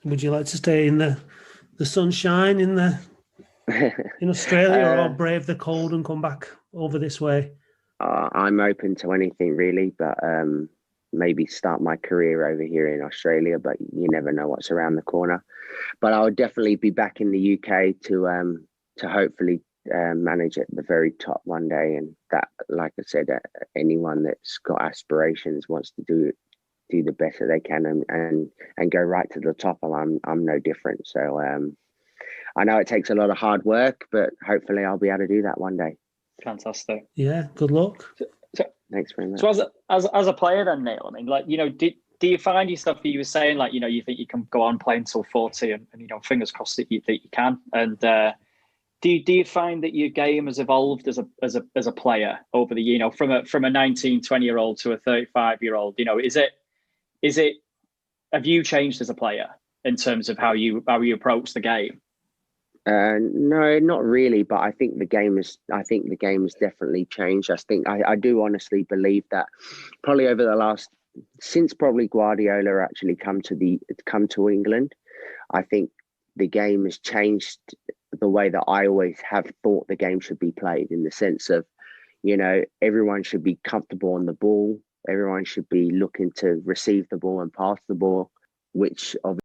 Would you like to stay in the sunshine in Australia, or brave the cold and come back over this way? I'm open to anything really, but maybe start my career over here in Australia. But you never know what's around the corner. But I would definitely be back in the UK to hopefully manage at the very top one day. And that, like I said, anyone that's got aspirations wants to do the best that they can and go right to the top. And I'm no different. So I know it takes a lot of hard work, but hopefully I'll be able to do that one day. Fantastic. Yeah, good luck. So, thanks very much. So as a player then, Neil, I mean, like, you know, do you find yourself, you were saying, like, you know, you think you can go on playing till 40 and you know, fingers crossed that you can. And do you find that your game has evolved as a player over the, you know, from a 19, 20-year-old to a 35-year-old? You know, is it have you changed as a player in terms of how you approach the game? No, not really. But I think the game has definitely changed. I do honestly believe that probably over the last, since probably Guardiola actually come to England, I think the game has changed the way that I always have thought the game should be played, in the sense of, you know, everyone should be comfortable on the ball. Everyone should be looking to receive the ball and pass the ball, which obviously